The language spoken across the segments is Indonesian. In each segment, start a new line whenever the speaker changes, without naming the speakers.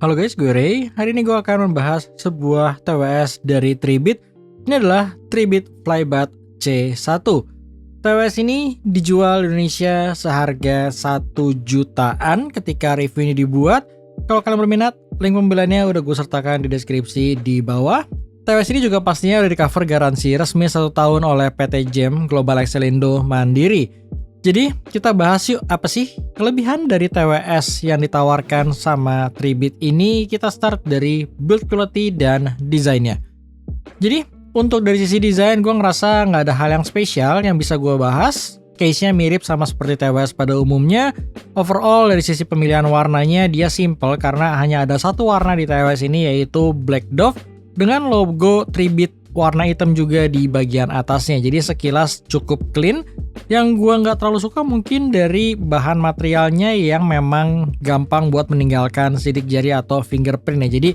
Halo guys, gue Ray. Hari ini gue akan membahas sebuah TWS dari Tribit. Ini adalah Tribit Flybat C1. TWS ini dijual di Indonesia seharga 1 jutaan ketika review ini dibuat. Kalau kalian berminat, link pembeliannya udah gue sertakan di deskripsi di bawah. TWS ini juga pastinya udah di cover garansi resmi 1 tahun oleh PT Gem Global Excelindo Mandiri. Jadi kita bahas yuk apa sih kelebihan dari TWS yang ditawarkan sama Tribit ini. Kita start dari build quality dan desainnya. Jadi untuk dari sisi desain gue ngerasa nggak ada hal yang spesial yang bisa gue bahas. Case-nya mirip sama seperti TWS pada umumnya. Overall dari sisi pemilihan warnanya dia simple karena hanya ada satu warna di TWS ini yaitu Black Dove dengan logo Tribit warna hitam juga di bagian atasnya. Jadi sekilas cukup clean. Yang gua nggak terlalu suka mungkin dari bahan materialnya yang memang gampang buat meninggalkan sidik jari atau fingerprint ya. Jadi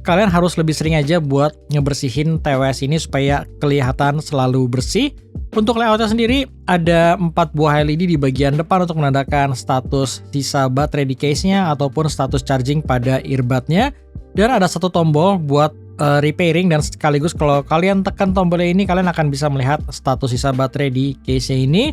kalian harus lebih sering aja buat ngebersihin TWS ini supaya kelihatan selalu bersih. Untuk layoutnya sendiri ada 4 buah LED di bagian depan untuk menandakan status sisa baterai di case-nya ataupun status charging pada earbudnya. Dan ada satu tombol buat repairing dan sekaligus kalau kalian tekan tombolnya ini kalian akan bisa melihat status sisa baterai di case-nya ini.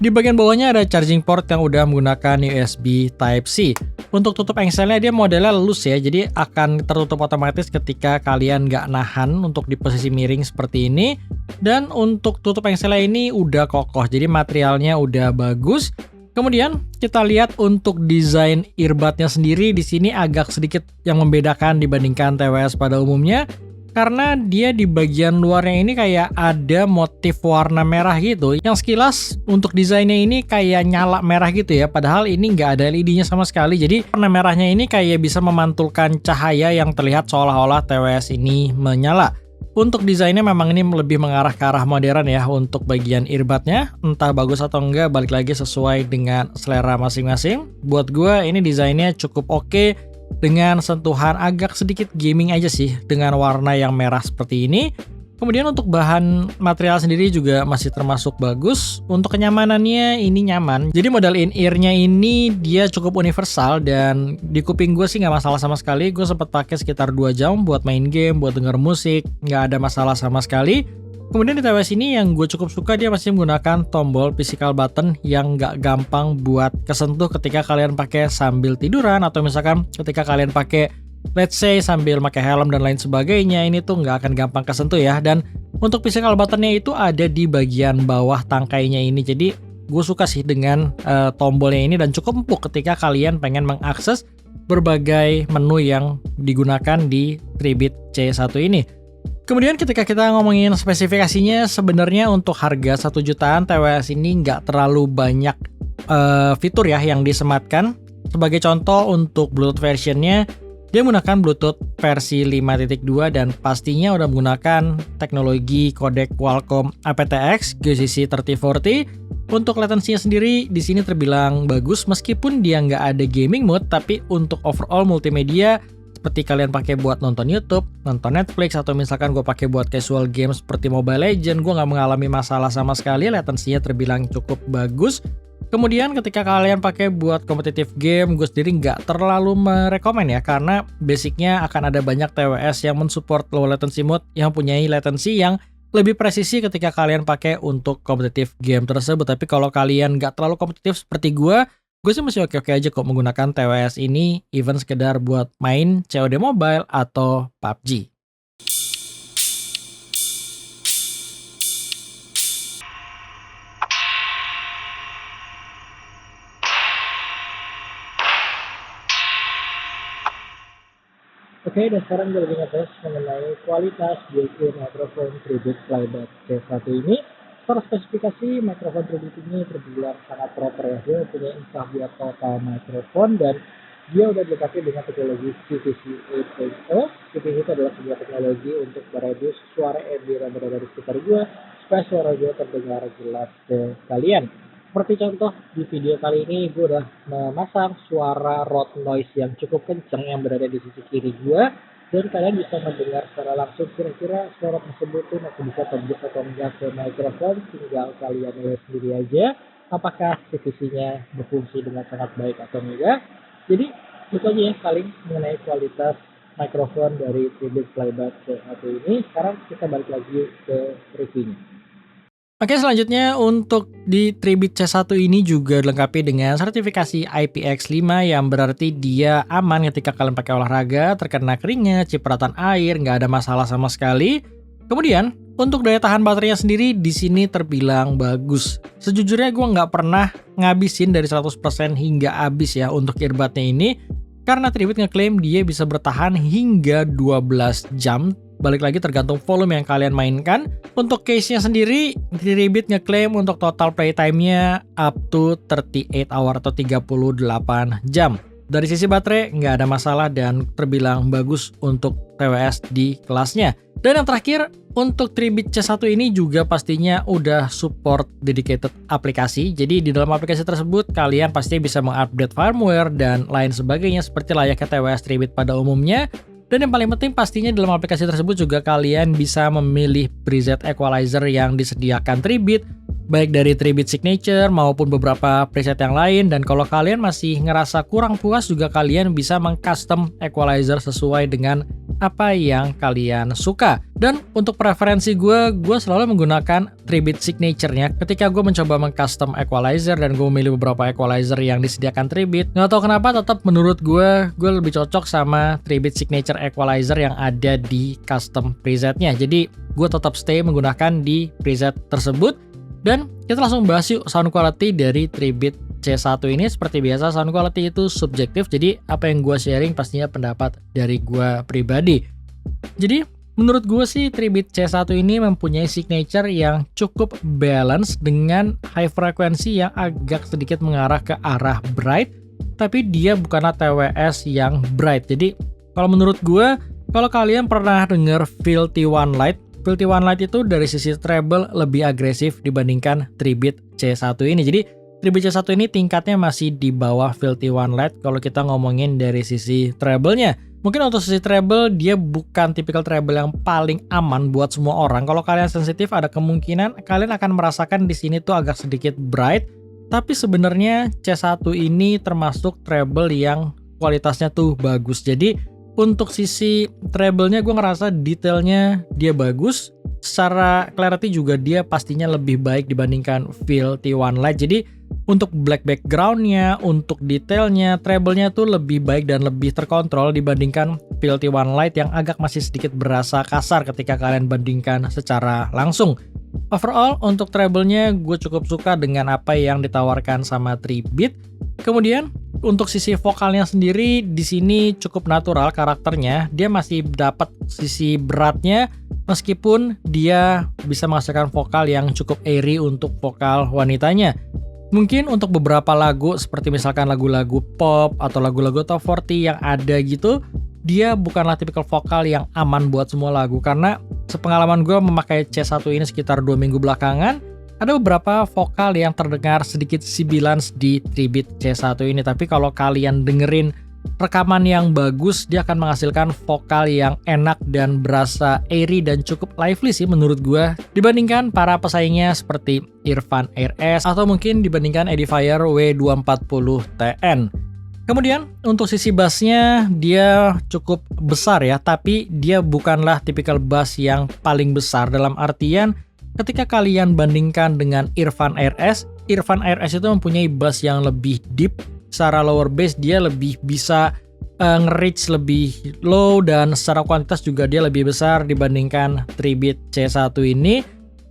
Di bagian bawahnya ada charging port yang udah menggunakan USB Type-C. Untuk tutup engselnya dia modelnya lulus ya, jadi akan tertutup otomatis ketika kalian nggak nahan untuk di posisi miring seperti ini. Dan untuk tutup engselnya ini udah kokoh, jadi materialnya udah bagus. Kemudian kita lihat untuk desain earbudnya sendiri di sini agak sedikit yang membedakan dibandingkan TWS pada umumnya karena dia di bagian luarnya ini kayak ada motif warna merah gitu yang sekilas untuk desainnya ini kayak nyala merah gitu ya, padahal ini nggak ada LED-nya sama sekali. Jadi warna merahnya ini kayak bisa memantulkan cahaya yang terlihat seolah-olah TWS ini menyala. Untuk desainnya memang ini lebih mengarah ke arah modern ya untuk bagian earbudnya. Entah bagus atau enggak, balik lagi sesuai dengan selera masing-masing. Buat gue ini desainnya cukup oke dengan sentuhan agak sedikit gaming aja sih dengan warna yang merah seperti ini. Kemudian untuk bahan material sendiri juga masih termasuk bagus. Untuk kenyamanannya ini nyaman. Jadi model in-ear-nya ini dia cukup universal dan di kuping gue sih nggak masalah sama sekali. Gue sempat pakai sekitar 2 jam buat main game, buat denger musik, nggak ada masalah sama sekali. Kemudian di TWS ini yang gue cukup suka dia masih menggunakan tombol physical button yang nggak gampang buat kesentuh ketika kalian pakai sambil tiduran atau misalkan ketika kalian pakai let's say sambil pakai helm dan lain sebagainya, ini tuh nggak akan gampang kesentuh ya. Dan untuk physical buttonnya itu ada di bagian bawah tangkainya ini. Jadi gue suka sih dengan tombolnya ini dan cukup empuk ketika kalian pengen mengakses berbagai menu yang digunakan di Tribit C1 ini. Kemudian ketika kita ngomongin spesifikasinya, sebenarnya untuk harga 1 jutaan TWS ini nggak terlalu banyak fitur ya yang disematkan. Sebagai contoh untuk Bluetooth versionnya, dia menggunakan Bluetooth versi 5.2 dan pastinya udah menggunakan teknologi kodek Qualcomm aptX GCC 3040. Untuk latensinya sendiri di sini terbilang bagus meskipun dia nggak ada gaming mode, tapi untuk overall multimedia seperti kalian pakai buat nonton YouTube, nonton Netflix, atau misalkan gue pakai buat casual game seperti Mobile Legends, gue nggak mengalami masalah sama sekali. Latensinya terbilang cukup bagus. Kemudian ketika kalian pakai buat kompetitif game, gue sendiri nggak terlalu merekomen ya, karena basicnya akan ada banyak TWS yang mensupport low latency mode yang punya latency yang lebih presisi ketika kalian pakai untuk kompetitif game tersebut. Tapi kalau kalian nggak terlalu kompetitif seperti gue sih masih oke-oke aja kok menggunakan TWS ini, even sekedar buat main COD Mobile atau PUBG. Oke, dan sekarang gue lagi ngetes mengenai kualitas built-in mikrofon Tribit Flybat C1 ini. Secara spesifikasi, mikrofon Tribit ini terbilang sangat proper ya. Dia punya insah buat total mikrofon dan dia udah dilengkapi dengan teknologi CVC 8.0. CVC itu adalah sebuah teknologi untuk mereduce suara ambient yang berada di sekitar gue supaya suara gue terdengar jelas ke kalian. Seperti contoh di video kali ini gue udah memasang suara road noise yang cukup kenceng yang berada di sisi kiri gue, dan kalian bisa mendengar secara langsung kira-kira suara tersebut tuh masih bisa tembus atau enggak ke mikrofon. Tinggal kalian lihat sendiri aja apakah CVC-nya berfungsi dengan sangat baik atau enggak. Jadi Itu aja ya paling mengenai kualitas mikrofon dari Tribit Flyback C1 ini. Sekarang kita balik lagi ke reviewnya. Oke, selanjutnya untuk di Tribit C1 ini juga dilengkapi dengan sertifikasi IPX5 yang berarti dia aman ketika kalian pakai olahraga, terkena keringat, cipratan air, nggak ada masalah sama sekali. Kemudian, untuk daya tahan baterainya sendiri di sini terbilang bagus. Sejujurnya gue nggak pernah ngabisin dari 100% hingga habis ya untuk earbudnya ini, karena Tribit ngeklaim dia bisa bertahan hingga 12 jam. Balik lagi tergantung volume yang kalian mainkan. Untuk case-nya sendiri, Tribit ngeklaim untuk total playtime-nya up to 38 hour atau 38 jam. Dari sisi baterai nggak ada masalah dan terbilang bagus untuk TWS di kelasnya. Dan yang terakhir, untuk Tribit C1 ini juga pastinya udah support dedicated aplikasi. Jadi di dalam aplikasi tersebut kalian pasti bisa mengupdate firmware dan lain sebagainya seperti layaknya TWS Tribit pada umumnya. Dan yang paling penting pastinya dalam aplikasi tersebut juga kalian bisa memilih preset equalizer yang disediakan Tribit, baik dari Tribit Signature maupun beberapa preset yang lain. Dan kalau kalian masih ngerasa kurang puas juga kalian bisa mengcustom equalizer sesuai dengan apa yang kalian suka. Dan untuk preferensi gue selalu menggunakan Tribit Signature-nya ketika gue mencoba mengcustom equalizer dan gue memilih beberapa equalizer yang disediakan Tribit. Nggak tahu kenapa tetap menurut gue lebih cocok sama Tribit Signature equalizer yang ada di custom presetnya. Jadi gue tetap stay menggunakan di preset tersebut. Dan kita langsung bahas yuk sound quality dari Tribit C1 ini. Seperti biasa sound quality itu subjektif, jadi apa yang gue sharing pastinya pendapat dari gue pribadi. Jadi menurut gue sih Tribit C1 ini mempunyai signature yang cukup balance dengan high frekuensi yang agak sedikit mengarah ke arah bright, tapi dia bukanlah TWS yang bright. Jadi kalau menurut gue, kalau kalian pernah dengar Filthy One Light itu dari sisi treble lebih agresif dibandingkan Tribit C1 ini. Jadi Tribit C1 ini tingkatnya masih di bawah Filthy One Light kalau kita ngomongin dari sisi treble-nya. Mungkin untuk sisi treble dia bukan tipikal treble yang paling aman buat semua orang. Kalau kalian sensitif ada kemungkinan kalian akan merasakan di sini tuh agak sedikit bright. Tapi sebenarnya C1 ini termasuk treble yang kualitasnya tuh bagus. Jadi untuk sisi treble-nya gue ngerasa detailnya dia bagus. Secara clarity juga dia pastinya lebih baik dibandingkan Filthy One Light. Jadi untuk black background-nya, untuk detailnya, treble-nya tuh lebih baik dan lebih terkontrol dibandingkan Filthy One Light yang agak masih sedikit berasa kasar ketika kalian bandingkan secara langsung. Overall untuk treble-nya gue cukup suka dengan apa yang ditawarkan sama Tribit. Kemudian untuk sisi vokalnya sendiri di sini cukup natural karakternya. Dia masih dapat sisi beratnya meskipun dia bisa menghasilkan vokal yang cukup airy untuk vokal wanitanya. Mungkin untuk beberapa lagu seperti misalkan lagu-lagu pop atau lagu-lagu top 40 yang ada gitu, dia bukanlah tipikal vokal yang aman buat semua lagu. Karena sepengalaman gue memakai C1 ini sekitar 2 minggu belakangan, ada beberapa vokal yang terdengar sedikit sibilans di Tribit C1 ini. Tapi kalau kalian dengerin rekaman yang bagus, dia akan menghasilkan vokal yang enak dan berasa airy dan cukup lively sih menurut gue, dibandingkan para pesaingnya seperti Irfan RS atau mungkin dibandingkan Edifier W240TN. Kemudian untuk sisi bassnya dia cukup besar ya, tapi dia bukanlah tipikal bass yang paling besar. Dalam artian ketika kalian bandingkan dengan Irfan RS itu mempunyai bass yang lebih deep. Secara lower bass dia lebih bisa nge-reach lebih low dan secara kuantitas juga dia lebih besar dibandingkan Tribit C1 ini.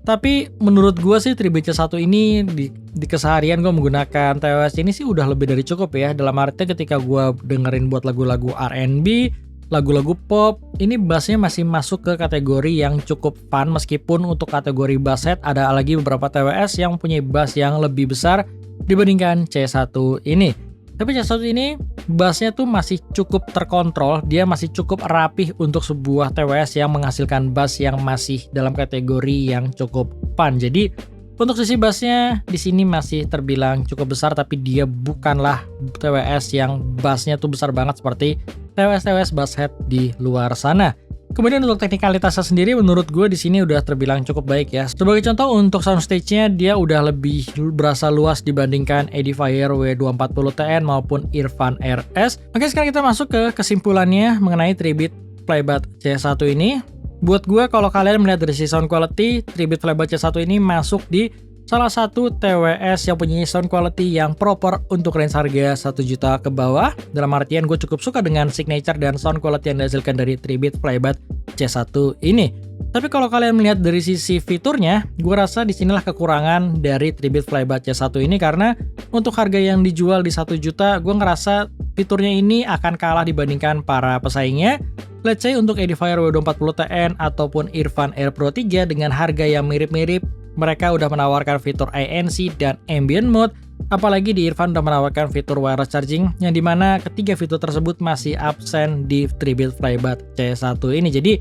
Tapi menurut gue sih Tribit C1 ini di keseharian gue menggunakan TWS ini sih udah lebih dari cukup ya. Dalam arti ketika gue dengerin buat lagu-lagu R&B, lagu-lagu pop, ini bassnya masih masuk ke kategori yang cukup fun. Meskipun untuk kategori bass head ada lagi beberapa TWS yang mempunyai bass yang lebih besar dibandingkan C1 ini. Tapi C1 ini bassnya tuh masih cukup terkontrol, dia masih cukup rapih untuk sebuah TWS yang menghasilkan bass yang masih dalam kategori yang cukup fun. Jadi untuk sisi bassnya di sini masih terbilang cukup besar, tapi dia bukanlah TWS yang bassnya tuh besar banget seperti TWS bass head di luar sana. Kemudian untuk teknikalitasnya sendiri menurut gue di sini udah terbilang cukup baik ya. Sebagai contoh untuk soundstage-nya dia udah lebih berasa luas dibandingkan Edifier W240TN maupun Irfan RS. Oke, sekarang kita masuk ke kesimpulannya mengenai 3-bit Flybat C1 ini. Buat gue kalau kalian melihat dari sisi sound quality, 3-bit Flybat C1 ini masuk di salah satu TWS yang punya sound quality yang proper untuk range harga 1 juta ke bawah. Dalam artian gue cukup suka dengan signature dan sound quality yang dihasilkan dari 3-bit Flybat C1 ini. Tapi kalau kalian melihat dari sisi fiturnya, gue rasa disinilah kekurangan dari 3-bit Flybat C1 ini, karena untuk harga yang dijual di 1 juta, gue ngerasa fiturnya ini akan kalah dibandingkan para pesaingnya. Let's say untuk Edifier W240TN ataupun Irfan Air Pro 3 dengan harga yang mirip-mirip, mereka udah menawarkan fitur ANC dan ambient mode, apalagi di Irfan udah menawarkan fitur wireless charging, yang dimana ketiga fitur tersebut masih absen di 3-bit Flybat C1 ini. Jadi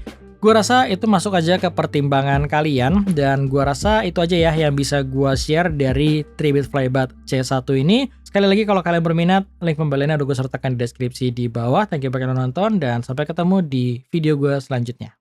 gue rasa itu masuk aja ke pertimbangan kalian, dan gue rasa itu aja ya yang bisa gue share dari 3-bit Flybat C1 ini. Sekali lagi kalau kalian berminat, link pembeliannya udah gue sertakan di deskripsi di bawah. Thank you bagi yang nonton, dan sampai ketemu di video gue selanjutnya.